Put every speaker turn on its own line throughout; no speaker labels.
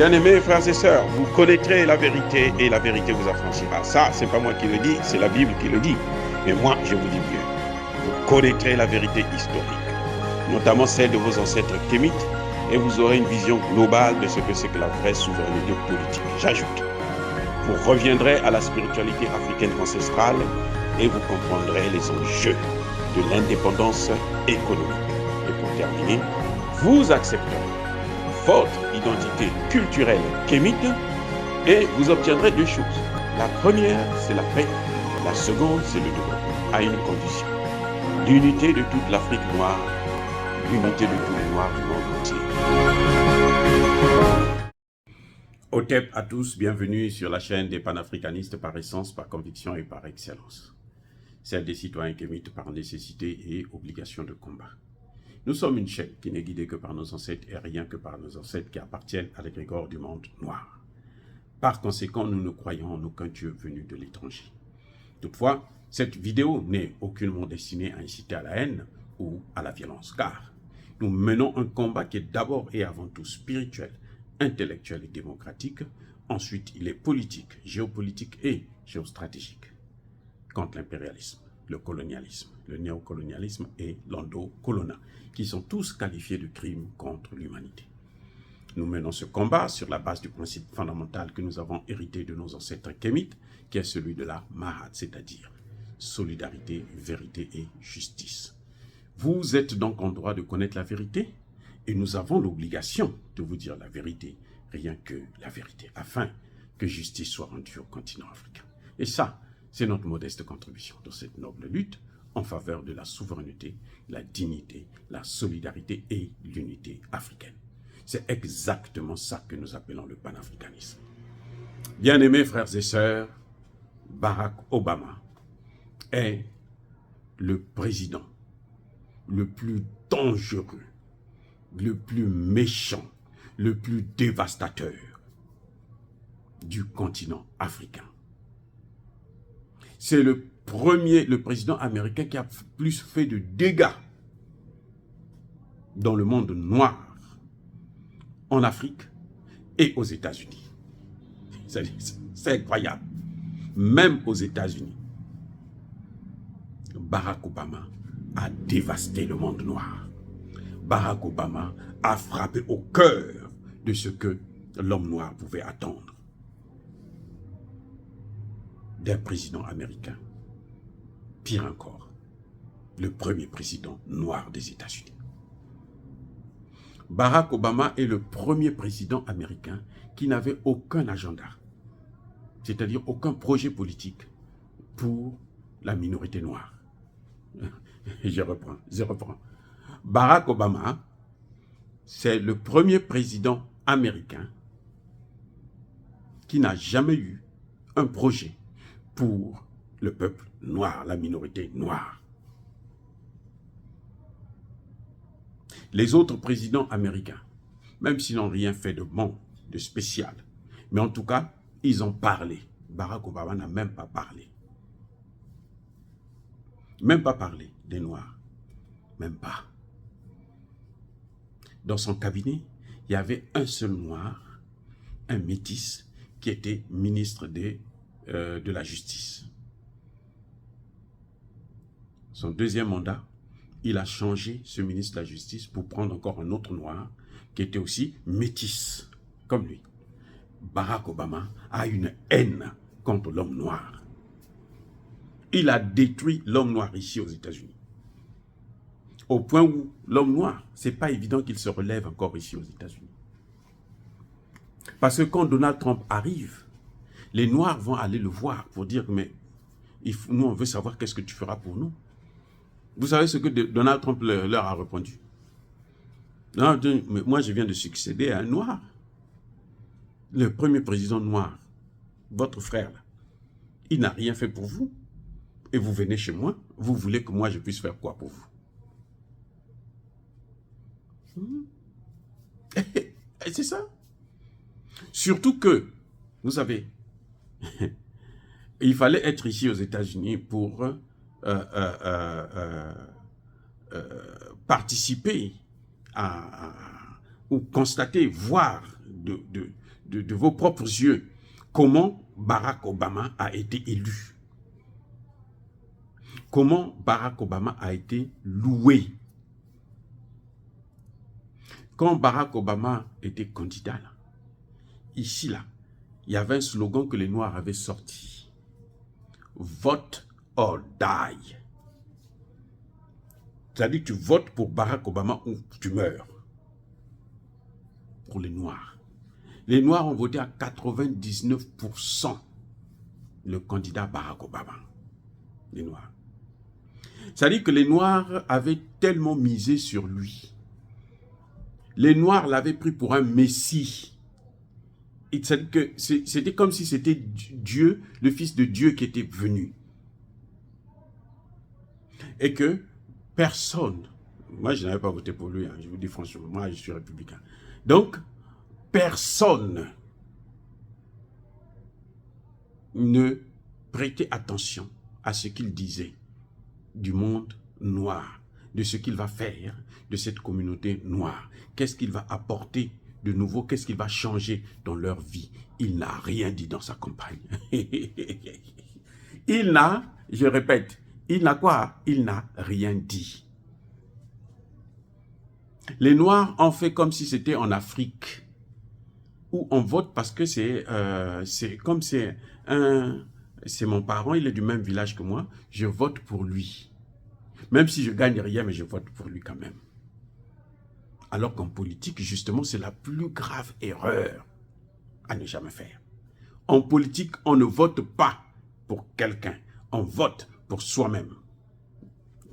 Bien-aimés frères et sœurs, vous connaîtrez la vérité et la vérité vous affranchira. Ça, c'est pas moi qui le dis, c'est la Bible qui le dit. Mais moi, je vous dis mieux. Vous connaîtrez la vérité historique, notamment celle de vos ancêtres kémites, et vous aurez une vision globale de ce que c'est que la vraie souveraineté politique. J'ajoute, vous reviendrez à la spiritualité africaine ancestrale et vous comprendrez les enjeux de l'indépendance économique. Et pour terminer, vous accepterez votre identité culturelle kémite et vous obtiendrez deux choses. La première, c'est la paix. La seconde, c'est le développement, à une condition. L'unité de toute l'Afrique noire, l'unité de tous les Noirs du monde entier. Otep à tous, bienvenue sur la chaîne des panafricanistes par essence, par conviction et par excellence. Celle des citoyens kémites par nécessité et obligation de combat. Nous sommes une chaîne qui n'est guidée que par nos ancêtres et rien que par nos ancêtres qui appartiennent à l'égrégore du monde noir. Par conséquent, nous ne croyons en aucun Dieu venu de l'étranger. Toutefois, cette vidéo n'est aucunement destinée à inciter à la haine ou à la violence, car nous menons un combat qui est d'abord et avant tout spirituel, intellectuel et démocratique. Ensuite, il est politique, géopolitique et géostratégique. Contre l'impérialisme, le colonialisme, le néocolonialisme et l'endocolona, qui sont tous qualifiés de crimes contre l'humanité. Nous menons ce combat sur la base du principe fondamental que nous avons hérité de nos ancêtres kémites, qui est celui de la Mahat, c'est-à-dire solidarité, vérité et justice. Vous êtes donc en droit de connaître la vérité, et nous avons l'obligation de vous dire la vérité, rien que la vérité, afin que justice soit rendue au continent africain. Et ça, c'est notre modeste contribution dans cette noble lutte en faveur de la souveraineté, la dignité, la solidarité et l'unité africaine. C'est exactement ça que nous appelons le panafricanisme. Bien-aimés frères et sœurs, Barack Obama est le président le plus dangereux, le plus méchant, le plus dévastateur du continent africain. C'est le président américain qui a plus fait de dégâts dans le monde noir, en Afrique et aux États-Unis. C'est incroyable. Même aux États-Unis, Barack Obama a dévasté le monde noir. Barack Obama a frappé au cœur de ce que l'homme noir pouvait attendre d'un président américain. Pire encore, le premier président noir des États-Unis. Barack Obama est le premier président américain qui n'avait aucun agenda, c'est-à-dire aucun projet politique pour la minorité noire. Je reprends. Barack Obama, c'est le premier président américain qui n'a jamais eu un projet pour le peuple noir, la minorité noire. Les autres présidents américains, même s'ils n'ont rien fait de bon, de spécial, mais en tout cas, ils ont parlé. Barack Obama n'a même pas parlé. Même pas parlé des Noirs. Même pas. Dans son cabinet, il y avait un seul Noir, un métis, qui était ministre de la Justice. Son deuxième mandat, il a changé ce ministre de la Justice pour prendre encore un autre Noir, qui était aussi métis, comme lui. Barack Obama a une haine contre l'homme noir. Il a détruit l'homme noir ici aux États-Unis. Au point où l'homme noir, c'est pas évident qu'il se relève encore ici aux États-Unis. Parce que quand Donald Trump arrive, les Noirs vont aller le voir pour dire, mais nous on veut savoir qu'est-ce que tu feras pour nous. Vous savez ce que Donald Trump leur a répondu? Non, mais moi je viens de succéder à un Noir. Le premier président noir, votre frère, là, il n'a rien fait pour vous. Et vous venez chez moi, vous voulez que moi je puisse faire quoi pour vous? Et c'est ça. Surtout que, vous savez, il fallait être ici aux États-Unis pour participer ou constater, voir de vos propres yeux comment Barack Obama a été élu. Comment Barack Obama a été loué. Quand Barack Obama était candidat, là, ici, là, il y avait un slogan que les Noirs avaient sorti. Vote or die. C'est-à-dire que tu votes pour Barack Obama ou tu meurs. Pour les Noirs. Les Noirs ont voté à 99% le candidat Barack Obama. Les Noirs. C'est-à-dire que les Noirs avaient tellement misé sur lui. Les Noirs l'avaient pris pour un messie. C'était comme si c'était Dieu, le Fils de Dieu qui était venu. Et que personne, moi je n'avais pas voté pour lui, hein, je vous dis franchement, moi je suis républicain. Donc, personne ne prêtait attention à ce qu'il disait du monde noir, de ce qu'il va faire de cette communauté noire. Qu'est-ce qu'il va apporter de nouveau, qu'est-ce qu'il va changer dans leur vie. Il n'a rien dit dans sa campagne. Il n'a, je répète, il n'a quoi? Il n'a rien dit. Les Noirs ont fait comme si c'était en Afrique, où on vote parce que c'est mon parent, il est du même village que moi, je vote pour lui. Même si je gagne rien, mais je vote pour lui quand même. Alors qu'en politique, justement, c'est la plus grave erreur à ne jamais faire. En politique, on ne vote pas pour quelqu'un, on vote pour soi-même.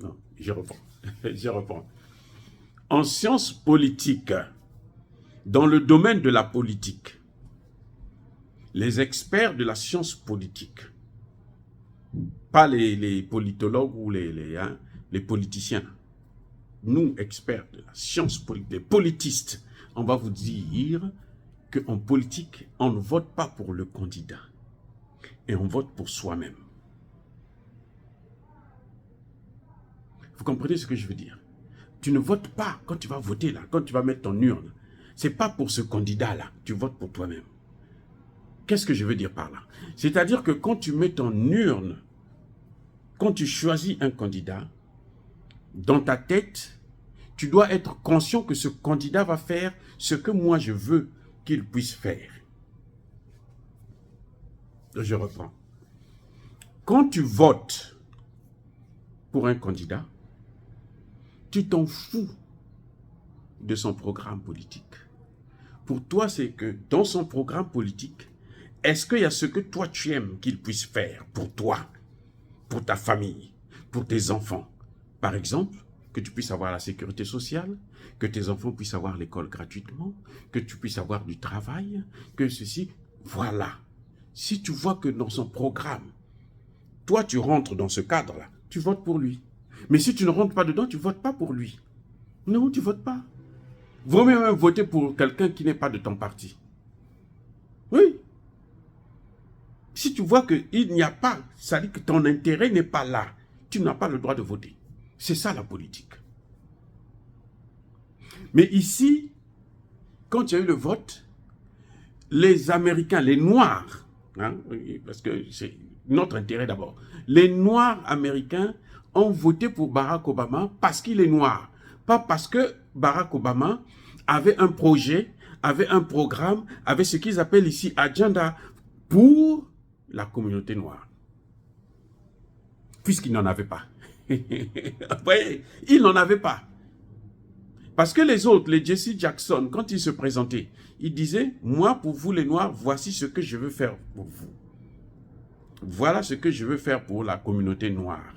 Non, je reprends. Je reprends. En sciences politiques, dans le domaine de la politique, les experts de la science politique, pas les politologues ou les politiciens, nous, experts de la science politique, les politistes, on va vous dire qu'en politique, on ne vote pas pour le candidat et on vote pour soi-même. Vous comprenez ce que je veux dire? Tu ne votes pas quand tu vas voter là, quand tu vas mettre ton urne. C'est pas pour ce candidat-là, tu votes pour toi-même. Qu'est-ce que je veux dire par là? C'est-à-dire que quand tu mets ton urne, quand tu choisis un candidat, dans ta tête, tu dois être conscient que ce candidat va faire ce que moi je veux qu'il puisse faire. Je reprends. Quand tu votes pour un candidat, tu t'en fous de son programme politique. Pour toi, c'est que dans son programme politique, est-ce qu'il y a ce que toi tu aimes qu'il puisse faire pour toi, pour ta famille, pour tes enfants? Par exemple, que tu puisses avoir la sécurité sociale, que tes enfants puissent avoir l'école gratuitement, que tu puisses avoir du travail, que ceci, voilà. Si tu vois que dans son programme, toi tu rentres dans ce cadre-là, tu votes pour lui. Mais si tu ne rentres pas dedans, tu ne votes pas pour lui. Non, tu ne votes pas. Vaut mieux même voter pour quelqu'un qui n'est pas de ton parti. Oui. Si tu vois qu'il n'y a pas, ça dit que ton intérêt n'est pas là, tu n'as pas le droit de voter. C'est ça la politique. Mais ici, quand il y a eu le vote, les Américains, les Noirs, hein, parce que c'est notre intérêt d'abord, les Noirs américains ont voté pour Barack Obama parce qu'il est noir. Pas parce que Barack Obama avait un projet, avait un programme, avait ce qu'ils appellent ici agenda pour la communauté noire. Puisqu'il n'en avait pas. Vous voyez, il n'en avait pas. Parce que les autres, les Jesse Jackson, quand ils se présentaient, ils disaient, moi pour vous les Noirs, voici ce que je veux faire pour vous. Voilà ce que je veux faire pour la communauté noire.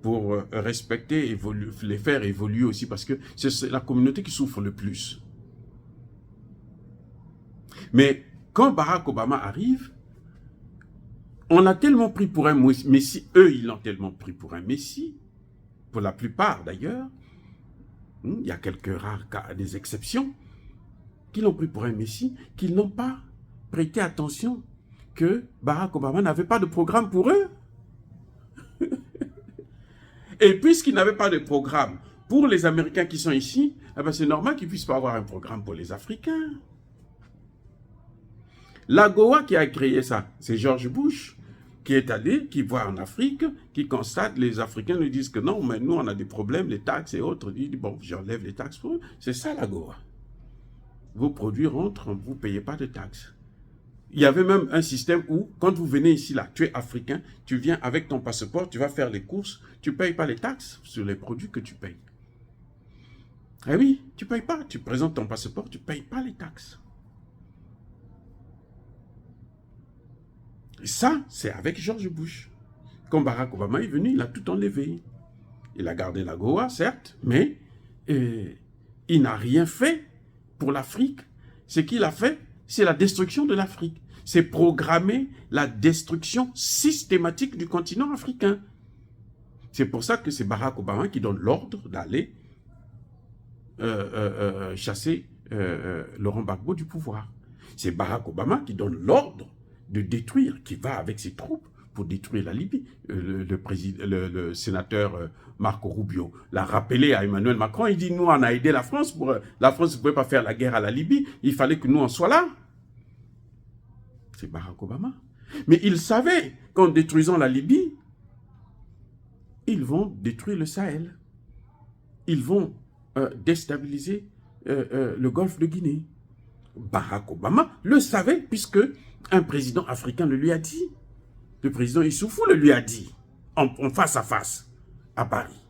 Pour respecter et les faire évoluer aussi, parce que c'est la communauté qui souffre le plus. Mais quand Barack Obama arrive, on l'a tellement pris pour un messie, eux ils l'ont tellement pris pour un messie, pour la plupart d'ailleurs, il y a quelques rares cas, des exceptions, qui l'ont pris pour un messie, qu'ils n'ont pas prêté attention que Barack Obama n'avait pas de programme pour eux. Et puisqu'il n'avait pas de programme pour les Américains qui sont ici, eh ben c'est normal qu'ils ne puissent pas avoir un programme pour les Africains. L'AGOA qui a créé ça, c'est George Bush qui est allé, qui voit en Afrique, qui constate, les Africains lui disent que non, mais nous on a des problèmes, les taxes et autres. Il dit bon, j'enlève les taxes pour eux. C'est ça l'AGOA. Vos produits rentrent, vous ne payez pas de taxes. Il y avait même un système où, quand vous venez ici, là, tu es africain, tu viens avec ton passeport, tu vas faire les courses, tu ne payes pas les taxes sur les produits que tu payes. Eh oui, tu ne payes pas. Tu présentes ton passeport, tu ne payes pas les taxes. Et ça, c'est avec George Bush. Quand Barack Obama est venu, il a tout enlevé. Il a gardé la Goa, certes, mais il n'a rien fait pour l'Afrique. Ce qu'il a fait, c'est la destruction de l'Afrique. C'est programmer la destruction systématique du continent africain. C'est pour ça que c'est Barack Obama qui donne l'ordre d'aller chasser Laurent Gbagbo du pouvoir. C'est Barack Obama qui donne l'ordre de détruire, qui va avec ses troupes pour détruire la Libye. Le sénateur Marco Rubio l'a rappelé à Emmanuel Macron. Il dit, nous, on a aidé la France. La France ne pouvait pas faire la guerre à la Libye. Il fallait que nous, on soit là. C'est Barack Obama. Mais il savait qu'en détruisant la Libye, ils vont détruire le Sahel. Ils vont déstabiliser le golfe de Guinée. Barack Obama le savait puisque un président africain le lui a dit. Le président Issoufou le lui a dit, en face à face, à Paris.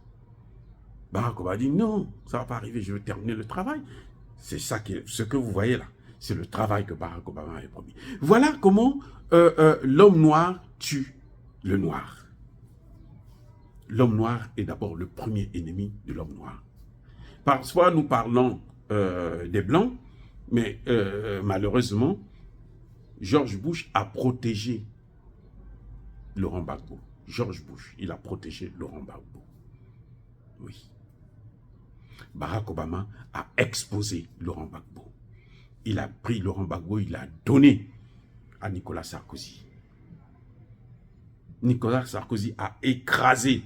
Barack Obama a dit, non, ça ne va pas arriver, je veux terminer le travail. C'est ça, ce que vous voyez là, c'est le travail que Barack Obama avait promis. Voilà comment l'homme noir tue le noir. L'homme noir est d'abord le premier ennemi de l'homme noir. Parfois, nous parlons des Blancs, mais malheureusement, George Bush a protégé Laurent Gbagbo. George Bush, il a protégé Laurent Gbagbo. Oui. Barack Obama a exposé Laurent Gbagbo. Il a pris Laurent Gbagbo, il l'a donné à Nicolas Sarkozy. Nicolas Sarkozy a écrasé.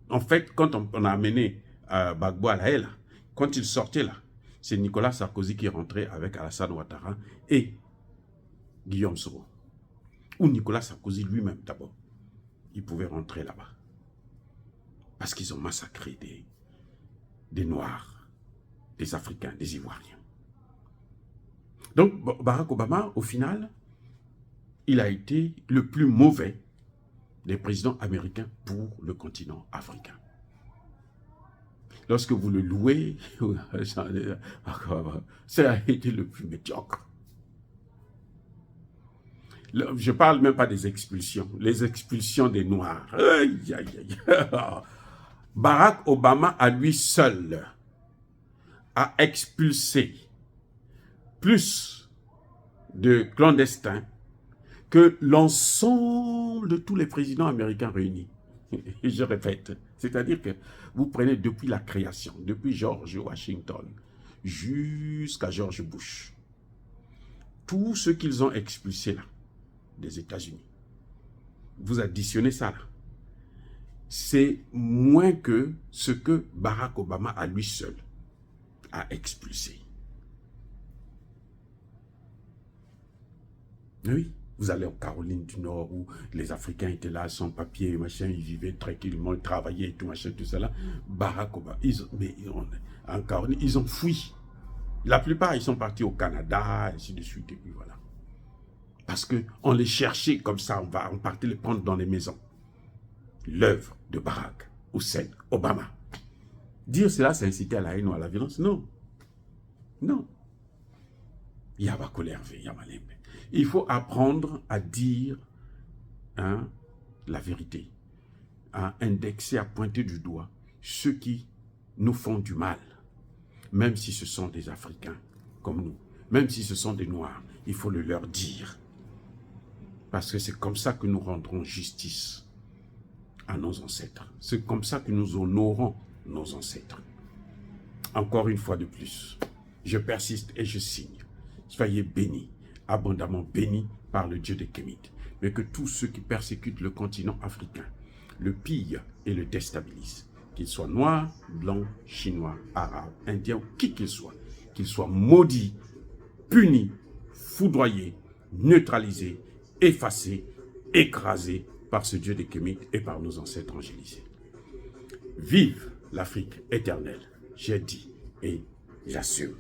En fait, quand on a amené Gbagbo à la haie, quand il sortait là, c'est Nicolas Sarkozy qui est rentré avec Alassane Ouattara et Guillaume Soro. Ou Nicolas Sarkozy lui-même d'abord. Il pouvait rentrer là-bas. Parce qu'ils ont massacré des Noirs, des Africains, des Ivoiriens. Donc Barack Obama, au final, il a été le plus mauvais des présidents américains pour le continent africain. Lorsque vous le louez, ça a été le plus médiocre. Je ne parle même pas des expulsions. Les expulsions des Noirs. Aïe, aïe, aïe. Barack Obama, à lui seul, a expulsé plus de clandestins que l'ensemble de tous les présidents américains réunis. Et je répète, c'est-à-dire que vous prenez depuis la création, depuis George Washington, jusqu'à George Bush, tout ce qu'ils ont expulsé là, des États-Unis. Vous additionnez ça là. C'est moins que ce que Barack Obama à lui seul a expulsé. Oui, vous allez en Caroline du Nord où les Africains étaient là sans papier, machin, ils vivaient tranquillement, ils travaillaient et tout, machin, tout ça là. Barack Obama, en Caroline, ils ont fui. La plupart, ils sont partis au Canada, ainsi de suite, et puis voilà. Parce qu'on les cherchait comme ça, on partait les prendre dans les maisons. L'œuvre de Barack Hussein Obama. Dire cela, c'est inciter à la haine ou à la violence? Non. Non. Il faut apprendre à dire la vérité, à indexer, à pointer du doigt ceux qui nous font du mal, même si ce sont des Africains comme nous, même si ce sont des Noirs, il faut le leur dire. Parce que c'est comme ça que nous rendrons justice à nos ancêtres. C'est comme ça que nous honorons nos ancêtres. Encore une fois de plus, je persiste et je signe. Soyez bénis, abondamment bénis par le Dieu des Kémites. Mais que tous ceux qui persécutent le continent africain le pillent et le déstabilisent. Qu'ils soient noirs, blancs, chinois, arabes, indiens ou qui qu'ils soient maudits, punis, foudroyés neutralisés, effacés, écrasés par ce Dieu des Kémites et par nos ancêtres angélisés. Vive l'Afrique éternelle, j'ai dit et j'assume.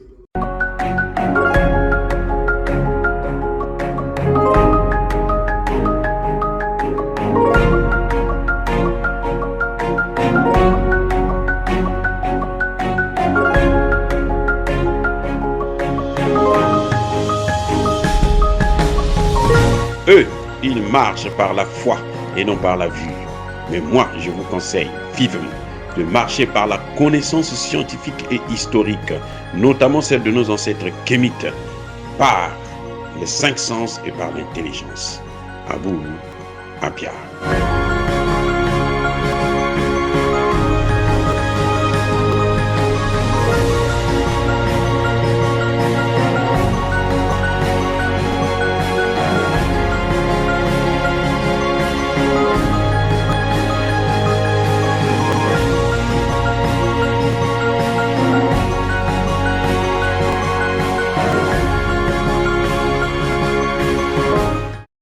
Eux, ils marchent par la foi et non par la vue. Mais moi, je vous conseille vivement de marcher par la connaissance scientifique et historique, notamment celle de nos ancêtres kémites, par les 5 sens et par l'intelligence. Abou Abia.